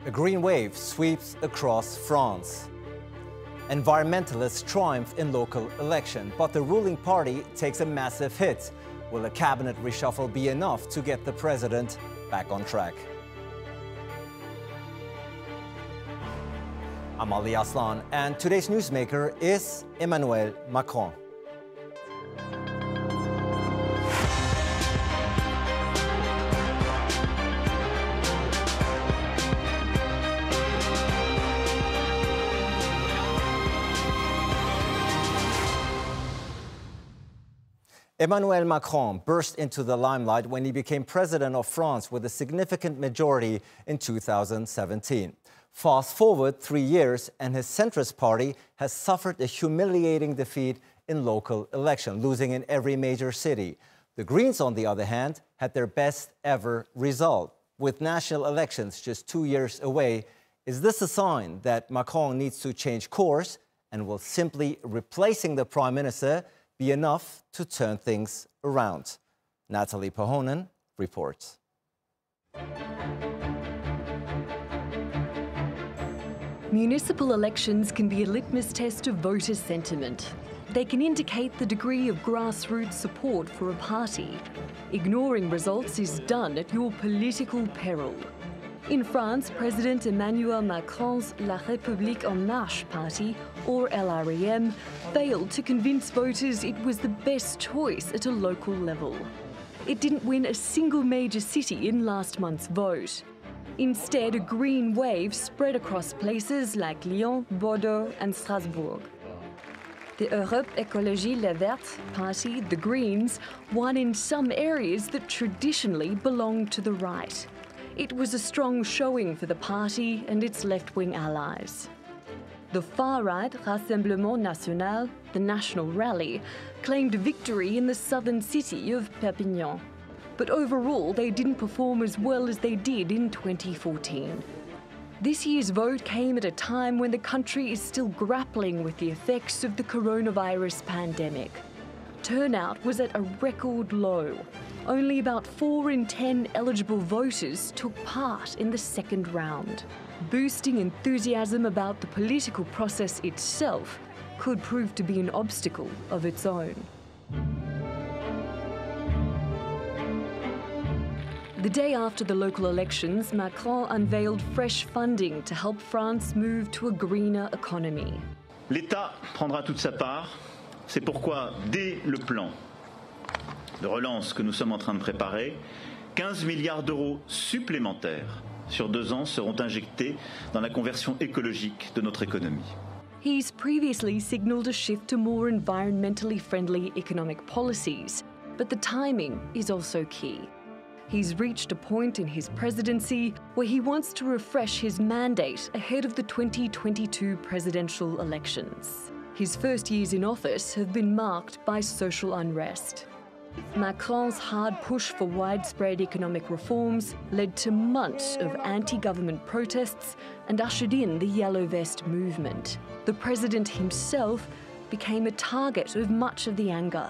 A green wave sweeps across France. Environmentalists triumph in local election, but the ruling party takes a massive hit. Will a cabinet reshuffle be enough to get the president back on track? I'm Ali Aslan, and today's newsmaker is Emmanuel Macron. Emmanuel Macron burst into the limelight when he became president of France with a significant majority in 2017. Fast forward 3 years, and his centrist party has suffered a humiliating defeat in local election, losing in every major city. The Greens, on the other hand, had their best ever result. With national elections just 2 years away, is this a sign that Macron needs to change course, and will simply replacing the prime minister be enough to turn things around? Natalie Pahonen reports. Municipal elections can be a litmus test of voter sentiment. They can indicate the degree of grassroots support for a party. Ignoring results is done at your political peril. In France, President Emmanuel Macron's La République En Marche party, or LREM, failed to convince voters it was the best choice at a local level. It didn't win a single major city in last month's vote. Instead, a green wave spread across places like Lyon, Bordeaux and Strasbourg. The Europe Écologie Les Verts party, the Greens, won in some areas that traditionally belonged to the right. It was a strong showing for the party and its left-wing allies. The far-right Rassemblement National, the National Rally, claimed victory in the southern city of Perpignan. But overall, they didn't perform as well as they did in 2014. This year's vote came at a time when the country is still grappling with the effects of the coronavirus pandemic. Turnout was at a record low. Only about 4 in 10 eligible voters took part in the second round. Boosting enthusiasm about the political process itself could prove to be an obstacle of its own. The day after the local elections, Macron unveiled fresh funding to help France move to a greener economy. L'État prendra toute sa part. C'est pourquoi, dès le plan de relance que nous sommes en train de préparer, 15 milliards d'euros supplémentaires sur 2 ans seront injectés dans la conversion écologique de notre économie. He's previously signalled a shift to more environmentally friendly economic policies, but the timing is also key. He's reached a point in his presidency where he wants to refresh his mandate ahead of the 2022 presidential elections. His first years in office have been marked by social unrest. Macron's hard push for widespread economic reforms led to months of anti-government protests and ushered in the Yellow Vest movement. The president himself became a target of much of the anger.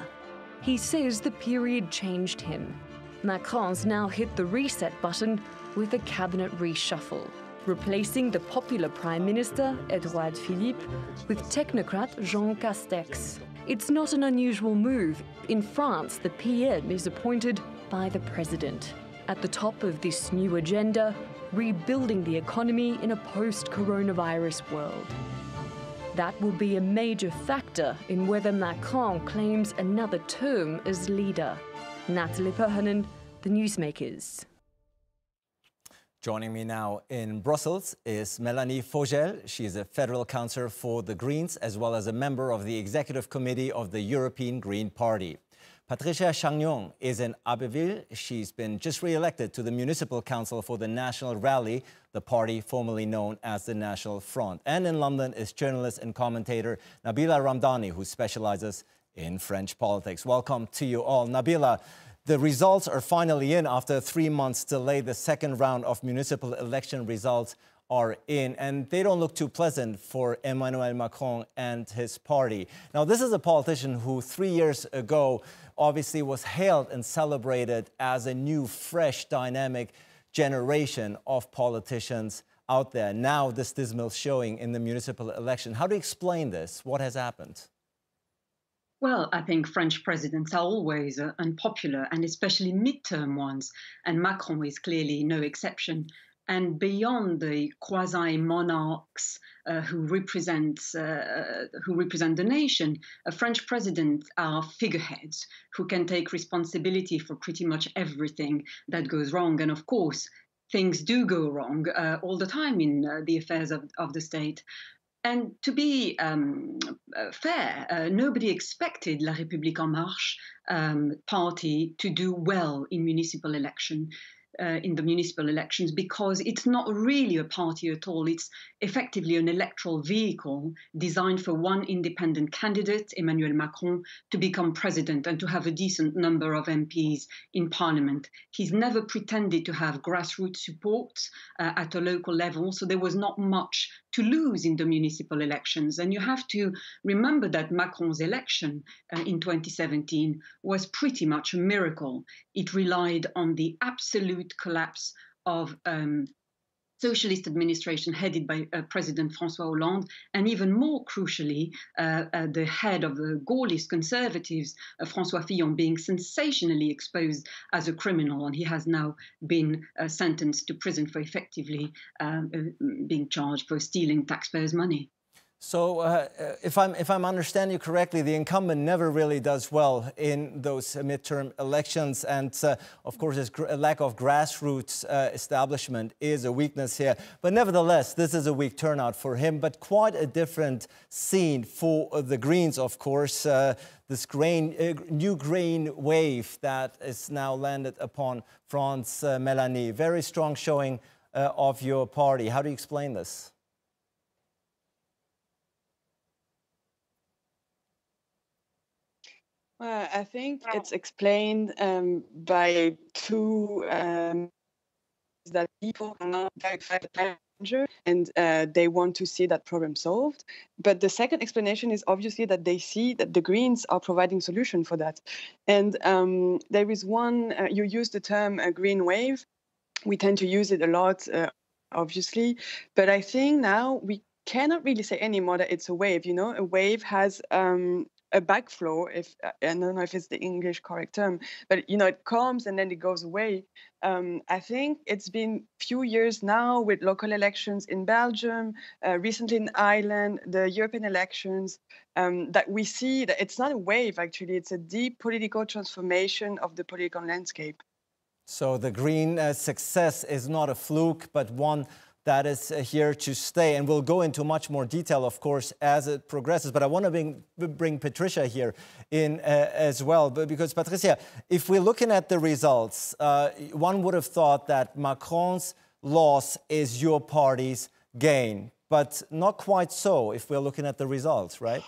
He says the period changed him. Macron's now hit the reset button with a cabinet reshuffle, replacing the popular Prime Minister, Edouard Philippe, with technocrat Jean Castex. It's not an unusual move. In France, the PM is appointed by the President. At the top of this new agenda, rebuilding the economy in a post-coronavirus world. That will be a major factor in whether Macron claims another term as leader. Natalie Pahonen, the Newsmakers. Joining me now in Brussels is Mélanie Vogel. She is a federal councillor for the Greens, as well as a member of the executive committee of the European Green Party. Patricia Chagnon is in Abbeville. She's been just re-elected to the Municipal Council for the National Rally, the party formerly known as the National Front. And in London is journalist and commentator Nabila Ramdani, who specializes in French politics. Welcome to you all. Nabila, the results are finally in after 3 months delay. The second round of municipal election results are in, and they don't look too pleasant for Emmanuel Macron and his party. Now, this is a politician who 3 years ago obviously was hailed and celebrated as a new, fresh, dynamic generation of politicians out there. Now this dismal showing in the municipal election. How do you explain this? What has happened? Well, I think French presidents are always unpopular, and especially midterm ones, and Macron is clearly no exception. And beyond the quasi-monarchs who represent the nation, French presidents are figureheads who can take responsibility for pretty much everything that goes wrong. And of course, things do go wrong all the time in the affairs of the state. And to be fair, nobody expected La République En Marche party to do well in municipal election. In the municipal elections, because it's not really a party at all. It's effectively an electoral vehicle designed for one independent candidate, Emmanuel Macron, to become president and to have a decent number of MPs in parliament. He's never pretended to have grassroots support at a local level, so there was not much to lose in the municipal elections. And you have to remember that Macron's election in 2017 was pretty much a miracle. It relied on the absolute collapse of socialist administration headed by President François Hollande, and even more crucially, the head of the Gaullist conservatives, François Fillon, being sensationally exposed as a criminal, and he has now been sentenced to prison for effectively being charged for stealing taxpayers' money. So if I'm understanding you correctly, the incumbent never really does well in those midterm elections. And of course, this lack of grassroots establishment is a weakness here. But nevertheless, this is a weak turnout for him, but quite a different scene for the Greens, of course. This new grain wave that is now landed upon France, Mélanie. Very strong showing of your party. How do you explain this? I think it's explained by two that people are not very danger and they want to see that problem solved. But the second explanation is obviously that they see that the Greens are providing solution for that. And there is one, you use the term green wave. We tend to use it a lot, obviously. But I think now we cannot really say anymore that it's a wave. You know, a wave has a backflow, if I don't know if it's the English correct term, but you know, it comes and then it goes away. I think it's been few years now with local elections in Belgium, recently in Ireland, the European elections, that we see that it's not a wave, actually, it's a deep political transformation of the political landscape. So the Green success is not a fluke, but one that is here to stay. And we'll go into much more detail, of course, as it progresses. But I want to bring Patricia here in as well. Because, Patricia, if we're looking at the results, one would have thought that Macron's loss is your party's gain. But not quite so if we're looking at the results, right?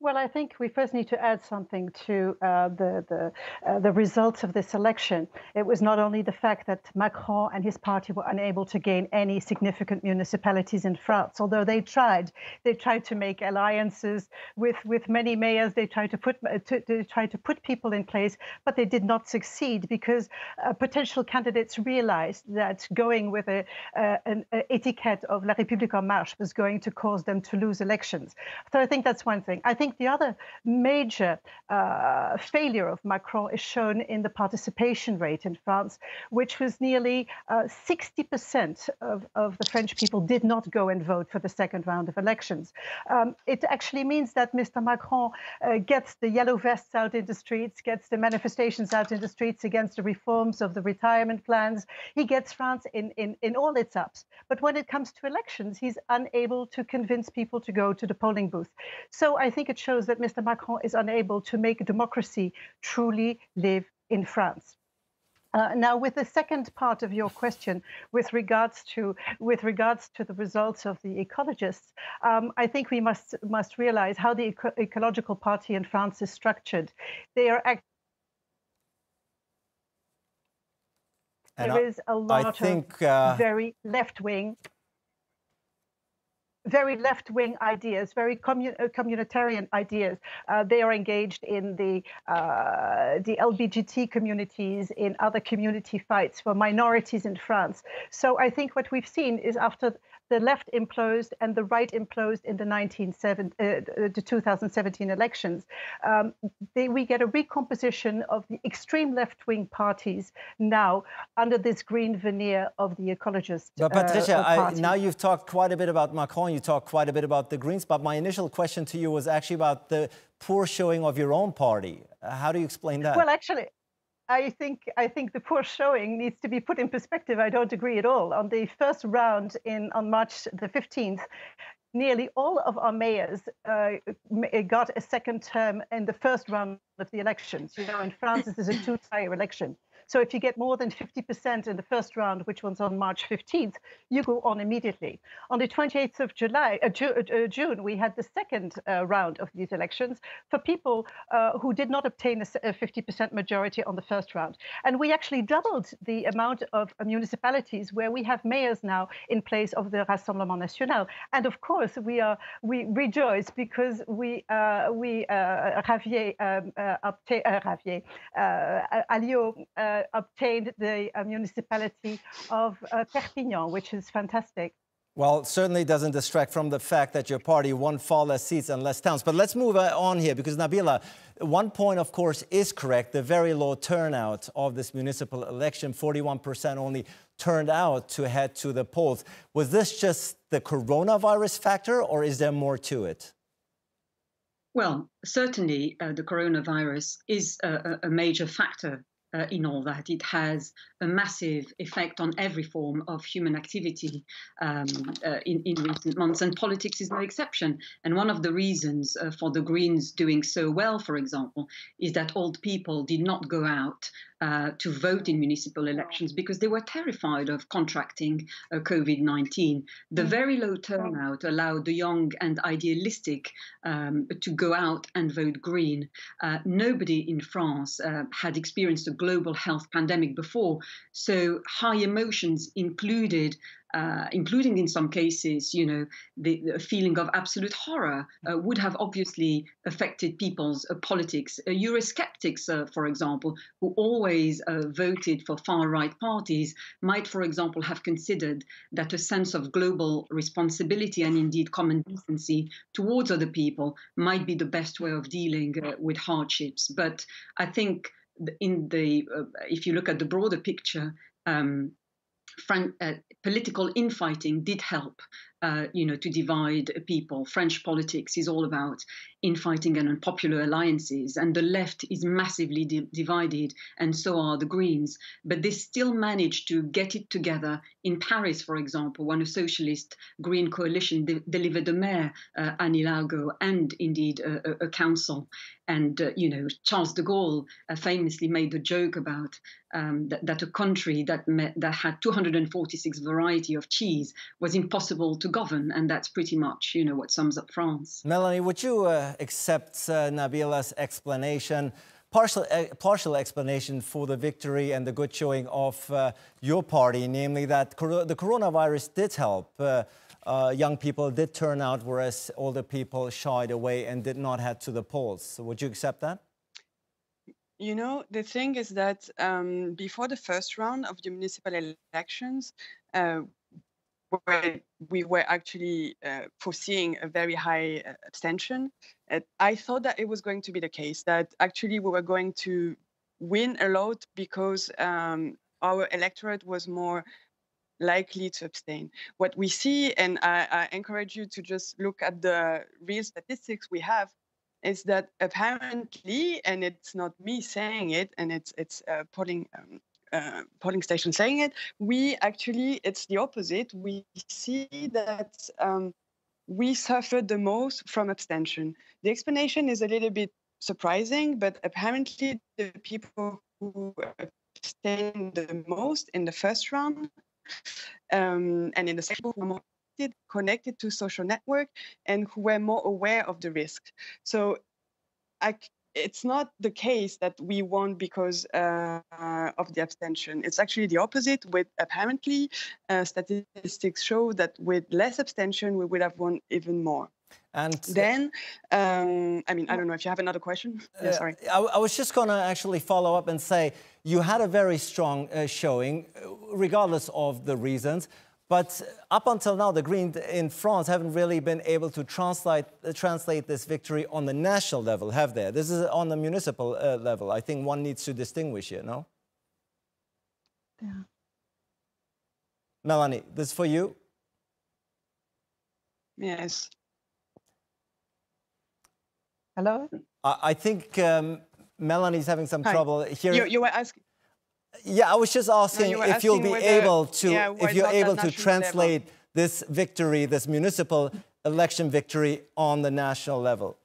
Well, I think we first need to add something to the results of this election. It was not only the fact that Macron and his party were unable to gain any significant municipalities in France, although they tried to make alliances with many mayors. They tried to put people in place, but they did not succeed because potential candidates realized that going with an etiquette of La République En Marche was going to cause them to lose elections. So I think that's one thing. I think the other major failure of Macron is shown in the participation rate in France, which was nearly 60% of the French people did not go and vote for the second round of elections. It actually means that Mr. Macron gets the yellow vests out in the streets, gets the manifestations out in the streets against the reforms of the retirement plans. He gets France in all its ups. But when it comes to elections, he's unable to convince people to go to the polling booth. So I think it shows that Mr. Macron is unable to make democracy truly live in France. Now, with the second part of your question, with regards to the results of the ecologists, I think we must realize how the ecological party in France is structured. They are there is a lot of very left-wing. very left-wing ideas, very communitarian ideas. They are engaged in the LGBT communities, in other community fights for minorities in France. So I think what we've seen is after the left imploded and the right imploded in the 2017 elections, we get a recomposition of the extreme left-wing parties now under this green veneer of the ecologist But Patricia, party. now you've talked quite a bit about Macron, you talked quite a bit about the Greens, but my initial question to you was actually about the poor showing of your own party. How do you explain that? Well, actually, I think the poor showing needs to be put in perspective. I don't agree at all. On the first round on March the 15th, nearly all of our mayors got a second term in the first round of the elections. You know, in France, this is a two-tier election. So if you get more than 50% in the first round, which was on March 15th, you go on immediately. On the 28th of June, we had the second round of these elections for people who did not obtain a 50% majority on the first round. And we actually doubled the amount of municipalities where we have mayors now in place of the Rassemblement National. And of course, we rejoice because Alliot obtained the municipality of Perpignan, which is fantastic. Well, certainly doesn't distract from the fact that your party won far less seats and less towns. But let's move on here, because Nabila, one point, of course, is correct. The very low turnout of this municipal election, 41% only turned out to head to the polls. Was this just the coronavirus factor, or is there more to it? Well, certainly the coronavirus is a major factor in all that. It has a massive effect on every form of human activity in recent months, and politics is no exception. And one of the reasons for the Greens doing so well, for example, is that old people did not go out to vote in municipal elections because they were terrified of contracting COVID-19. The very low turnout allowed the young and idealistic to go out and vote Green. Nobody in France had experienced a global health pandemic before, so high emotions including in some cases, you know, the feeling of absolute horror would have obviously affected people's politics. Eurosceptics, for example, who always voted for far-right parties, might, for example, have considered that a sense of global responsibility and indeed common decency towards other people might be the best way of dealing with hardships. But I think if you look at the broader picture, political infighting did help, to divide people. French politics is all about infighting and unpopular alliances, and the left is massively divided, and so are the Greens. But they still managed to get it together. In Paris, for example, when a socialist Green coalition delivered a mayor, Anne Hidalgo, and indeed a council. And, Charles de Gaulle famously made the joke about that a country that had 246 variety of cheese was impossible to govern. And that's pretty much, what sums up France. Melanie, would you accept Nabila's explanation, partial explanation for the victory and the good showing of your party, namely that the coronavirus did help? Young people did turn out, whereas older people shied away and did not head to the polls. So would you accept that? The thing is that before the first round of the municipal elections, where we were actually foreseeing a very high abstention, I thought that it was going to be the case, that actually we were going to win a lot because our electorate was more likely to abstain. What we see, and I encourage you to just look at the real statistics we have, is that apparently, and it's not me saying it, and it's polling station saying it, it's the opposite. We see that we suffered the most from abstention. The explanation is a little bit surprising, but apparently the people who abstained the most in the first round and in the second who were more connected to social network and who were more aware of the risk. So it's not the case that we won because of the abstention. It's actually the opposite. With apparently statistics show that with less abstention, we would have won even more. And then, I mean, I don't know if you have another question. Yeah, sorry. I was just going to actually follow up and say you had a very strong showing, regardless of the reasons. But up until now, the Greens in France haven't really been able to translate this victory on the national level, have they? This is on the municipal level. I think one needs to distinguish here, no? Yeah. Melanie, this is for you. Yes. Hello? I think Melanie's having some trouble hearing. You were asking. Yeah, I was just asking if you'll be able to, if you're able to translate this victory, this municipal election victory, on the national level.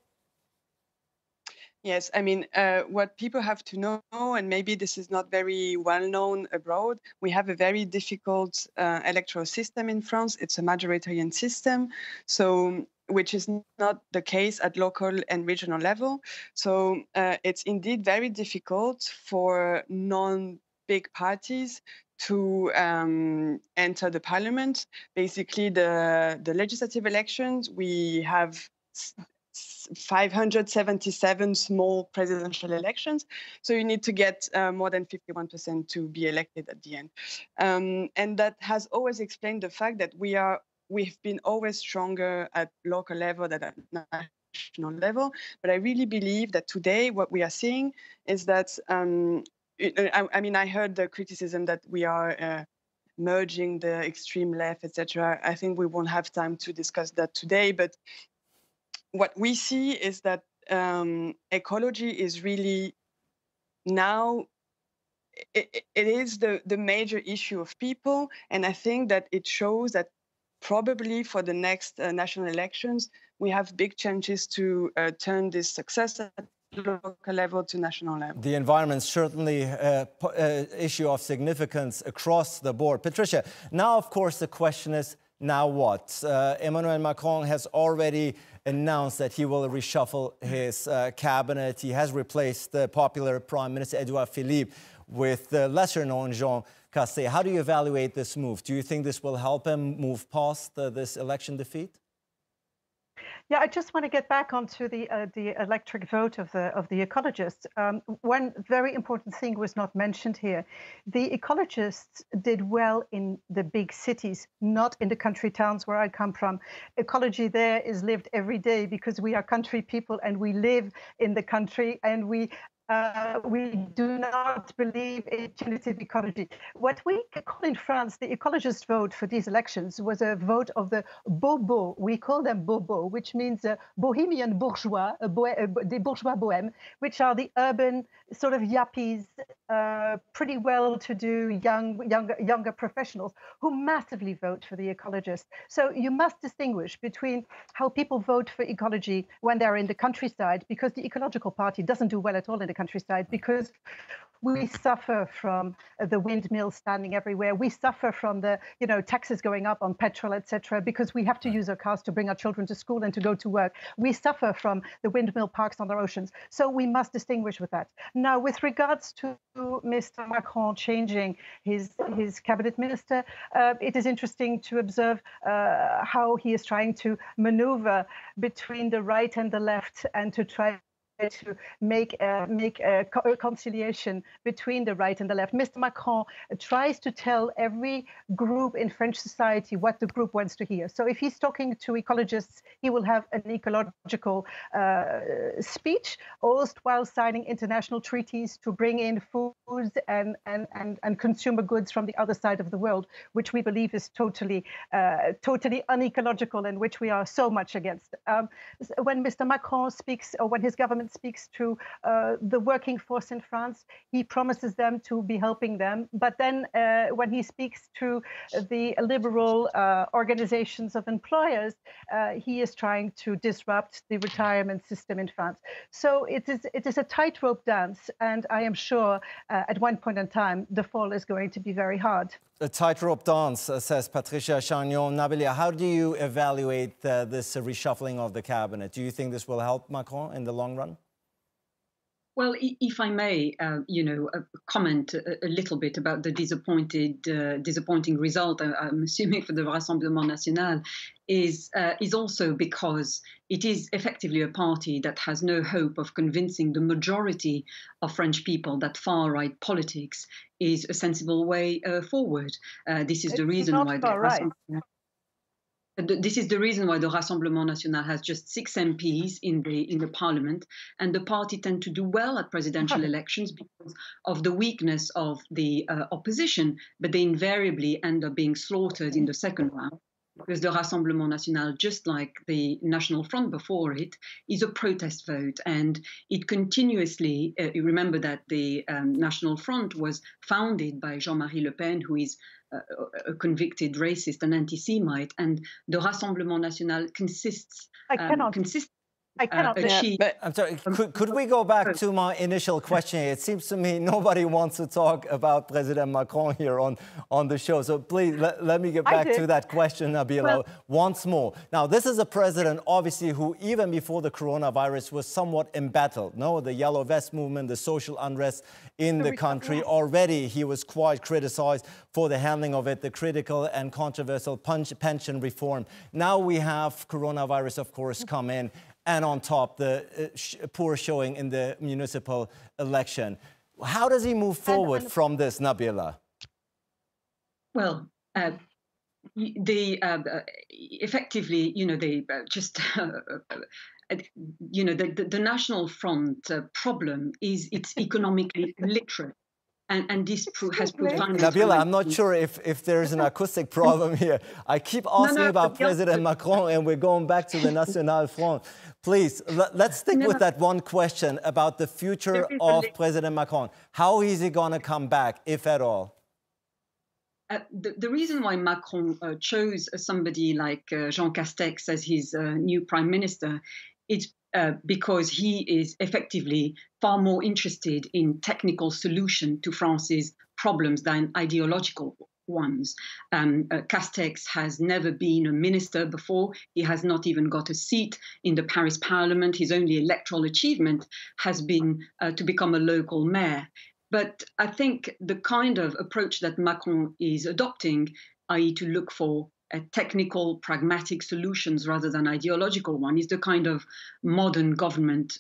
Yes, I mean, what people have to know, and maybe this is not very well known abroad, we have a very difficult electoral system in France. It's a majoritarian system, so which is not the case at local and regional level. So it's indeed very difficult for non-big parties to enter the parliament. Basically, the legislative elections, we have 577 small presidential elections. So you need to get more than 51% to be elected at the end. And that has always explained the fact that we've been always stronger at local level than at national level. But I really believe that today what we are seeing is that, I mean, I heard the criticism that we are merging the extreme left, etc. I think we won't have time to discuss that today. But what we see is that ecology is really now, it is the major issue of people. And I think that it shows that probably for the next national elections, we have big chances to turn this success at local level to national level. The environment certainly an issue of significance across the board. Patricia, now, of course, the question is, now what? Emmanuel Macron has already announced that he will reshuffle his cabinet. He has replaced the popular Prime Minister Edouard Philippe with the lesser-known Jean Castex. How do you evaluate this move? Do you think this will help him move past this election defeat? Yeah, I just want to get back onto the electric vote of the ecologists. One very important thing was not mentioned here. The ecologists did well in the big cities, not in the country towns where I come from. Ecology there is lived every day because we are country people and we live in the country, and we do not believe in punitive ecology. What we call in France the ecologist vote for these elections was a vote of the bobos. We call them bobos, which means Bohemian bourgeois, des bourgeois bohèmes, which are the urban sort of yuppies, pretty well-to-do younger professionals who massively vote for the ecologists. So you must distinguish between how people vote for ecology when they're in the countryside, because the ecological party doesn't do well at all in the countryside, because we suffer from the windmills standing everywhere. We suffer from the taxes going up on petrol, etc., because we have to use our cars to bring our children to school and to go to work. We suffer from the windmill parks on our oceans. So we must distinguish with that. Now, with regards to Mr. Macron changing his cabinet minister, it is interesting to observe how he is trying to maneuver between the right and the left and to try to make a conciliation between the right and the left. Mr. Macron tries to tell every group in French society what the group wants to hear. So if he's talking to ecologists, he will have an ecological speech, all while signing international treaties to bring in foods and consumer goods from the other side of the world, which we believe is totally unecological and which we are so much against. When Mr. Macron speaks, or when his government speaks to the working force in France, he promises them to be helping them. But then when he speaks to the liberal organizations of employers, he is trying to disrupt the retirement system in France. So it is a tightrope dance, and I am sure at one point in time the fall is going to be very hard. A tightrope dance, says Patricia Chagnon. Nabila, how do you evaluate this reshuffling of the cabinet? Do you think this will help Macron in the long run? Well, if I may, comment a little bit about the disappointing result. I'm assuming for the Rassemblement National is also because it is effectively a party that has no hope of convincing the majority of French people that far-right politics is a sensible way forward. This is the reason why This is the reason why the Rassemblement National has just 6 MPs in the parliament, and the party tend to do well at presidential elections because of the weakness of the opposition, but they invariably end up being slaughtered in the second round. Because the Rassemblement National, just like the National Front before it, is a protest vote. And it continuously, you remember that the National Front was founded by Jean-Marie Le Pen, who is a convicted racist and anti-Semite. And the Rassemblement National consists... I cannot achieve... I'm sorry, could we go back to my initial question? It seems to me nobody wants to talk about President Macron here on the show. So please, let me get back to that question, Nabila, once more. Now, this is a president, obviously, who even before the coronavirus was somewhat embattled. No, the Yellow Vest movement, the social unrest in the country. Already, he was quite criticized for the handling of it, the critical and controversial pension reform. Now we have coronavirus, of course, come in. And on top, the poor showing in the municipal election. How does he move forward from this, Nabila? Well, effectively, the National Front problem is it's economically literate. And this has profound... Nabila, I'm not sure if there's an acoustic problem here. I keep asking about President Macron, and we're going back to the National Front. Please, let's stick with that one question about the future of President Macron. How is he going to come back, if at all? The reason why Macron chose somebody like Jean Castex as his new prime minister is because he is effectively far more interested in technical solution to France's problems than ideological ones. Castex has never been a minister before. He has not even got a seat in the Paris Parliament. His only electoral achievement has been to become a local mayor. But I think the kind of approach that Macron is adopting, i.e. to look for technical, pragmatic solutions rather than ideological one, is the kind of modern government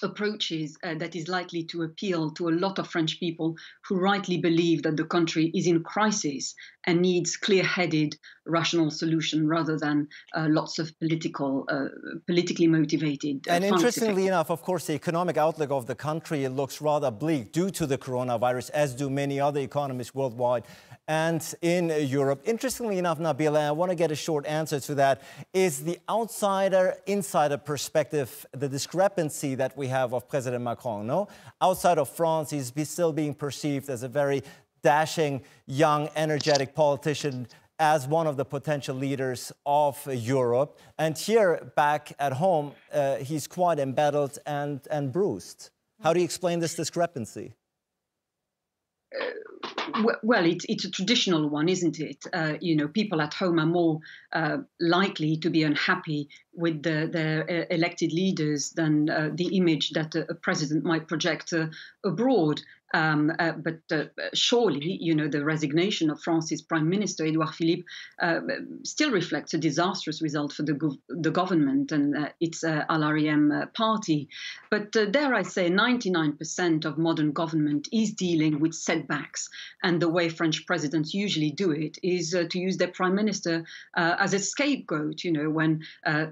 approaches that is likely to appeal to a lot of French people who rightly believe that the country is in crisis and needs clear-headed, rational solution rather than lots of politically motivated. And interestingly enough, of course, the economic outlook of the country looks rather bleak due to the coronavirus, as do many other economies worldwide and in Europe. Interestingly enough, Nabila, I want to get a short answer to that, is the outsider-insider perspective, the discrepancy that we have of President Macron, no? Outside of France, he's still being perceived as a very dashing, young, energetic politician, as one of the potential leaders of Europe. And here, back at home, he's quite embattled and bruised. How do you explain this discrepancy? Well, it's a traditional one, isn't it? People at home are more likely to be unhappy with their elected leaders than the image that a president might project abroad. But surely, the resignation of France's Prime Minister, Edouard Philippe, still reflects a disastrous result for the government and its LREM party. But dare I say, 99% of modern government is dealing with setbacks. And the way French presidents usually do it is to use their Prime Minister as a scapegoat. When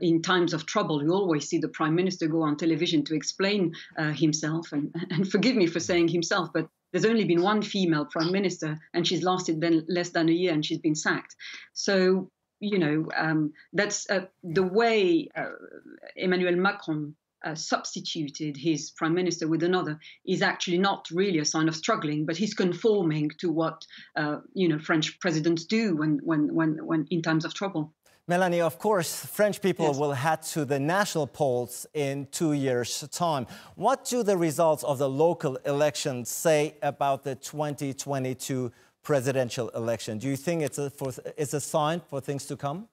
in times of trouble, you always see the Prime Minister go on television to explain himself. And forgive me for saying himself, but there's only been one female prime minister, and she's lasted less than a year, and she's been sacked. So, that's the way Emmanuel Macron substituted his prime minister with another is actually not really a sign of struggling, but he's conforming to what French presidents do when in times of trouble. Melanie, of course, French people will head to the national polls in 2 years' time. What do the results of the local elections say about the 2022 presidential election? Do you think it's a sign for things to come?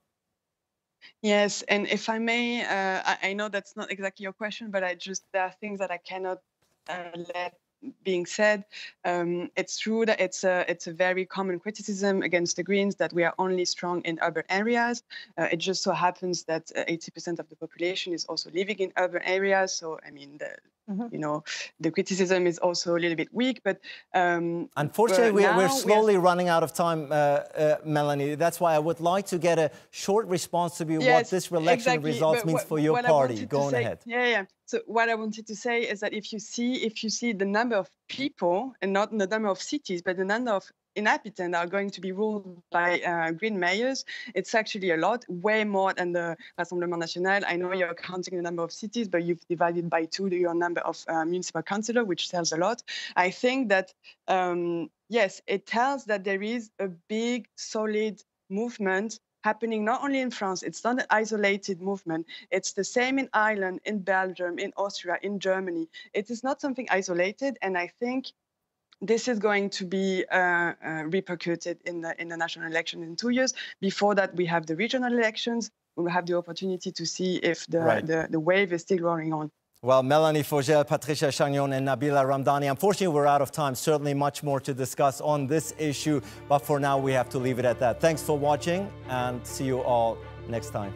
Yes, and if I may, I know that's not exactly your question, but there are things that I cannot let being said. It's true that it's a very common criticism against the Greens that we are only strong in urban areas. It just so happens that 80% of the population is also living in urban areas. So I mean, you know, the criticism is also a little bit weak. But unfortunately, we're slowly running out of time, Melanie. That's why I would like to get a short response to you what this election results means for your party. Go on ahead. Yeah. So what I wanted to say is that if you see the number of people, and not the number of cities, but the number of inhabitants are going to be ruled by Green mayors, it's actually a lot, way more than the Rassemblement National. I know you're counting the number of cities, but you've divided by 2 your number of municipal councillors, which tells a lot. I think that, yes, it tells that there is a big, solid movement happening not only in France. It's not an isolated movement. It's the same in Ireland, in Belgium, in Austria, in Germany. It is not something isolated, and I think this is going to be repercuted in the national election in 2 years. Before that, we have the regional elections. We will have the opportunity to see if the wave is still rolling on. Well, Melanie Fogel, Patricia Chagnon, and Nabila Ramdani, unfortunately, we're out of time. Certainly much more to discuss on this issue, but for now, we have to leave it at that. Thanks for watching, and see you all next time.